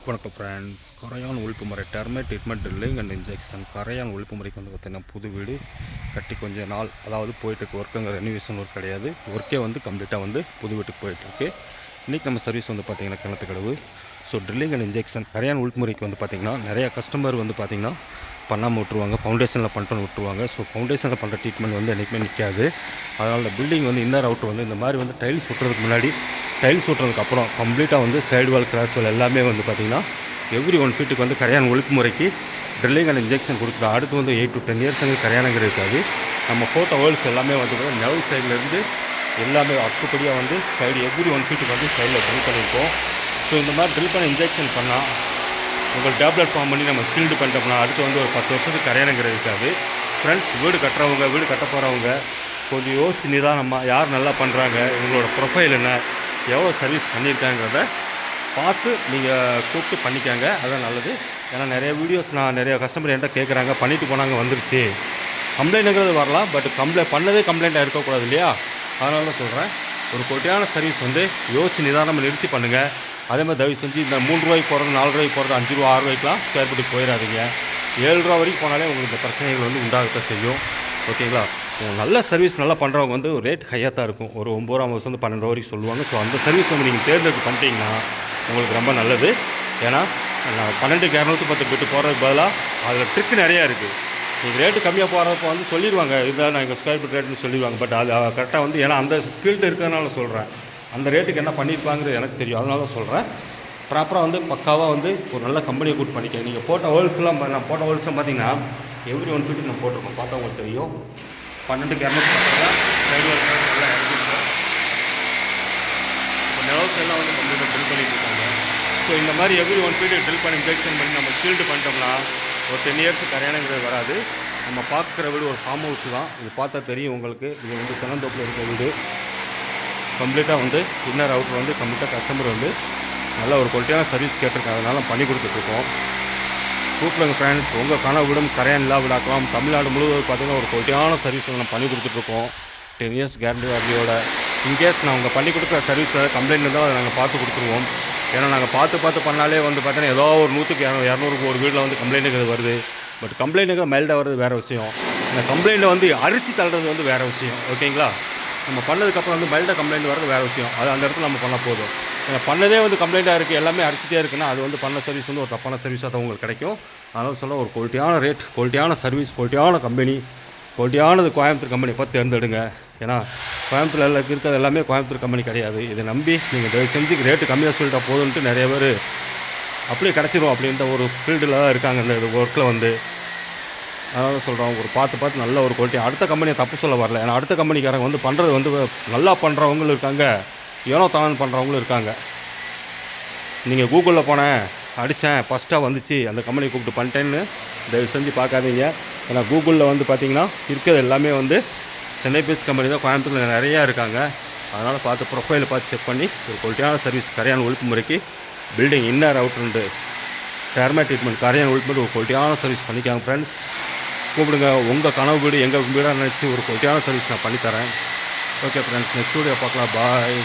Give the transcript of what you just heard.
வணக்கம் ஃப்ரெண்ட்ஸ். கரையான் ஒழிப்பு முறை termite treatment drilling and injection. கரையான் ஒழிப்பு முறைக்கு வந்து பார்த்திங்கன்னா புது வீடு கட்டி கொஞ்சம் நாள் அதாவது போயிட்டுருக்கு. ஒர்க்குங்க ரெனிவேஷன் ஒர்க் கிடையாது. ஒர்க்கே வந்து கம்ப்ளீட்டாக வந்து புது வீட்டுக்கு போயிட்டுருக்கு. இன்றைக்கி நம்ம சர்வீஸ் வந்து பார்த்திங்கன்னா கிணத்து கடவு. ஸோ ட்ரில்லிங் அண்ட் இன்ஜெக்ஷன் கரையான் ஒழிப்பு முறைக்கு வந்து பார்த்திங்கன்னா நிறையா கஸ்டமர் வந்து பார்த்திங்கன்னா பண்ணாமல் விட்ருவாங்க, ஃபவுண்டேஷனில் பண்ணிட்டு விட்ருவாங்க. ஸோ ஃபவுண்டேஷனில் பண்ணுற ட்ரீட்மெண்ட் வந்து என்றைக்குமே நிற்காது. அதனால் பில்டிங் வந்து இன்னர் அவுட் வந்து இந்த மாதிரி வந்து டைல்ஸ் ஒட்டுறதுக்கு முன்னாடி, டைல்ஸ் ஒட்டுறதுக்கு அப்புறம் கம்ப்ளீட்டாக வந்து சைடு வால், கிராஸ் வால் எல்லாமே வந்து பார்த்திங்கன்னா எவ்ரி 1 ஃபீட்டுக்கு வந்து கரையான் ஒழிப்பு முறைக்கு ட்ரில்லிங் அண்ட் இன்ஜெக்ஷன் கொடுக்குறோம். அடுத்து வந்து 8 to 10 இயர்ஸ் வந்து கரையானங்கிறது இருக்காது. நம்ம போட்ட ஹோல்ஸ் எல்லாமே வந்து நெவல் சைட்லேருந்து எல்லாமே அப்புப்படியாக வந்து சைடு எவ்ரி 1 ஃபீட்டுக்கு வந்து சைடில் ட்ரில் பண்ணியிருக்கோம். ஸோ இந்த மாதிரி ட்ரில் பண்ணி இன்ஜெக்ஷன் பண்ணால் உங்களுக்கு டேப்லெட் ஃபார்ம் பண்ணி நம்ம சீல்டு பண்ணிட்டோம்னா அடுத்து வந்து ஒரு 10 வருஷத்துக்கு கரையானங்கிறது இருக்காது. ஃப்ரெண்ட்ஸ், வீடு கட்டுறவங்க, வீடு கட்ட போகிறவங்க கொஞ்சம் யோசிச்சு நிதானமாக யார் நல்லா பண்ணுறாங்க, இவங்களோட ப்ரொஃபைல் என்ன, எவ்வளோ சர்வீஸ் பண்ணியிருக்காங்கிறத பார்த்து நீங்கள் கூப்பிட்டு பண்ணிக்காங்க. அதுதான் நல்லது. ஏன்னா நிறைய வீடியோஸ் நான் நிறைய கஸ்டமர் என்கிட்ட கேட்குறாங்க, பண்ணிவிட்டு போனாங்க வந்துருச்சு. கம்ப்ளைண்ட்டுங்கிறது வரலாம், பட் பண்ணதே கம்ப்ளைண்ட்டாக இருக்கக்கூடாது இல்லையா? அதனால தான் சொல்கிறேன், ஒரு கொட்டையான சர்வீஸ் வந்து யோசிச்சு நிதானமாக நிறுத்தி பண்ணுங்கள். அதே மாதிரி தயவு செஞ்சு இந்த 3 ரூபாய்க்கு போகிறது, 4 ரூபாய்க்கு போகிறது, 5 ரூபா 6 ரூபாய்க்குலாம் ஸ்கொயர் ஃபீட்டுக்கு போயிடாதீங்க. 7 ரூபா வரைக்கும் போனாலே உங்களுக்கு இந்த பிரச்சனைகள் வந்து உண்டாகத்தான் செய்யும். ஓகேங்களா? நல்ல சர்வீஸ் நல்லா பண்ணுறவங்க வந்து ரேட் ஹையாக தான் இருக்கும். ஒரு 9 ரூபா வந்து 12 ரூபா வரைக்கும் சொல்லுவாங்க. ஸோ அந்த சர்வீஸ் வந்து நீங்கள் தேர்ந்தெடுத்து பண்ணிட்டீங்கன்னா உங்களுக்கு ரொம்ப நல்லது. ஏன்னா 12க்கு 210 பிட்டு போகிறதுக்கு பதிலாக அதில் ட்ரிக் நிறையா இருக்குது. நீங்கள் ரேட்டு கம்மியாக போகிறப்போ வந்து சொல்லிடுவாங்க, இதுதான் நான் எங்கள் ஸ்கொயர் ஃபீட் ரேட்டுன்னு சொல்லிடுவாங்க. பட் அது கரெக்டாக வந்து ஏன்னா அந்த ஃபீல்டு இருக்கிறதுனால சொல்கிறேன், அந்த ரேட்டுக்கு என்ன பண்ணியிருப்பாங்கிறது எனக்கு தெரியும். அதனால தான் சொல்கிறேன். ப்ராப்பராக வந்து பக்காவாக வந்து ஒரு நல்ல கம்பெனியை கூட்டு பண்ணிக்க. நீங்கள் போட்ட ஹோல்ஸ்லாம் நான் போட்ட ஹோல்ஸ்லாம் பார்த்தீங்கன்னா எவ்ரி 1 ஃபீட்டுக்கு நான் போட்டிருக்கோம். பார்த்தா உங்களுக்கு தெரியும். 12க்கு 210 சைடு எல்லாம் இறங்கிருக்கோம். இப்போ நெவல்ஸ் எல்லாம் வந்து கம்ப்ளீட்டாக ட்ரில் பண்ணிட்டு இருக்காங்க. ஸோ இந்த மாதிரி எவ்ரி 1 ஃபீட்டு ட்ரில் பண்ணி இன்ஜெக்ஷன் பண்ணி நம்ம ஷீல்டு பண்ணிட்டோம்னா ஒரு 10 இயர்ஸ் கரையானங்கிறது வராது. நம்ம பார்க்குற வீடு ஒரு ஃபார்ம் ஹவுஸ் தான். இது பார்த்தா தெரியும் உங்களுக்கு. இது வந்து தென்னந்தோப்பில் இருக்கிற வீடு. கம்ப்ளீட்டாக வந்து இன்னர் அவுட்டர் வந்து கம்ப்ளீட்டாக கஸ்டமர் வந்து நல்ல ஒரு குவாலிட்டியான சர்வீஸ் கேட்டிருக்காங்க. அதனால பண்ணி கொடுத்துட்ருக்கோம். கூப்பிடுங்க ஃப்ரெண்ட்ஸ். உங்கள் கனவு வீடும் கரையான் இல்லா விடாக்கலாம். தமிழ்நாடு முழுவதும் பார்த்திங்கன்னா ஒரு குவாலிட்டியான சர்வீஸ் நம்ம பண்ணி கொடுத்துட்ருக்கோம். 10 இயர்ஸ் கேரண்டி வாரண்டியோட. இன்கேஸ் நான் உங்கள் பண்ணி கொடுக்குற சர்வீஸில் கம்ப்ளைண்ட் இருந்தால் அதை நாங்கள் பார்த்து கொடுத்துருவோம். ஏன்னா நாங்கள் பார்த்து பண்ணாலே வந்து பார்த்தீங்கன்னா ஏதோ ஒரு 100க்கு 200 ஒரு வீட்டில் வந்து கம்ப்ளைண்ட்டுங்கிறது வருது. பட் கம்ப்ளைண்ட்டுங்க மைல்டாக வருது வேறு விஷயம். இந்த கம்ப்ளைண்ட்டை வந்து அரிச்சு தள்ளுறது வந்து வேறு விஷயம். ஓகேங்களா? நம்ம பண்ணதுக்கப்புறம் வந்து மைல்டாக கம்ப்ளைண்ட் வரது வேறு விஷயம். அது அந்த இடத்துல நம்ம பண்ண போதும். பண்ணதே வந்து கம்ப்ளைண்ட்டாக இருக்குது, எல்லாமே அரிச்சிட்டே இருக்குன்னா அது வந்து பண்ண சர்வீஸ் வந்து ஒரு தப்பான சர்வீஸாக தான் உங்களுக்கு கிடைக்கும். அதனால் சொல்ல ஒரு குவாலிட்டியான ரேட், குவாலிட்டியான சர்வீஸ், குவாலிட்டியான கம்பெனி, குவாலிட்டியானது கோயம்புத்தூர் கம்பெனி பார்த்து தேர்ந்தெடுங்க. ஏன்னா கோயம்புத்தூரில் இருக்கிறது எல்லாமே கோயம்புத்தூர் கம்பெனி கிடையாது. இதை நம்பி நீங்கள் தயவு செஞ்சு ரேட்டு கம்மியாக சொல்லிட்டா போதுன்ட்டு நிறைய பேர் அப்படியே கிடச்சிரும் அப்படின்ற ஒரு ஃபீல்டில் தான் இருக்காங்க இந்த ஒர்க்கில் வந்து. அதனால சொல்கிறோம், ஒரு பார்த்து நல்ல ஒரு குவாலிட்டி. அடுத்த கம்பெனியை தப்பு சொல்ல வரல. ஏன்னா அடுத்த கம்பெனிக்காரங்க வந்து பண்ணுறது வந்து நல்லா பண்ணுறவங்களும் இருக்காங்க, ஏனோ தானு பண்ணுறவங்களும் இருக்காங்க. நீங்கள் கூகுளில் போனேன், அடித்தேன், ஃபஸ்ட்டாக வந்துச்சு, அந்த கம்பெனி கூப்பிட்டு பண்ணிட்டேன்னு தயவு செஞ்சு பார்க்காதீங்க. ஏன்னா கூகுளில் வந்து பார்த்திங்கன்னா இருக்கிறது எல்லாமே வந்து சென்னை பேஸ்ட் கம்பெனி தான். கோயம்புத்தூரில் நிறையா இருக்காங்க. அதனால் பார்த்து ப்ரொஃபைலை பார்த்து செக் பண்ணி ஒரு குவாலிட்டியான சர்வீஸ் கரையான் ஒழிப்பு முறைக்கு பில்டிங் இன்னர் அவுட்ரு டெர்மைட் ட்ரீட்மெண்ட் கரையான் ஒழிப்பு முறை ஒரு குவாலிட்டியான சர்வீஸ் பண்ணிக்காங்க ஃப்ரெண்ட்ஸ். கூப்பிடுங்க. உங்கள் கனவு வீடு எங்கள் வீடாக நினச்சி ஒரு குவாலிட்டியான சர்வீஸ் நான் பண்ணித்தரேன். ஓகே ஃப்ரெண்ட்ஸ், நெக்ஸ்ட் வீடியோ பார்க்கலாம். பாய்.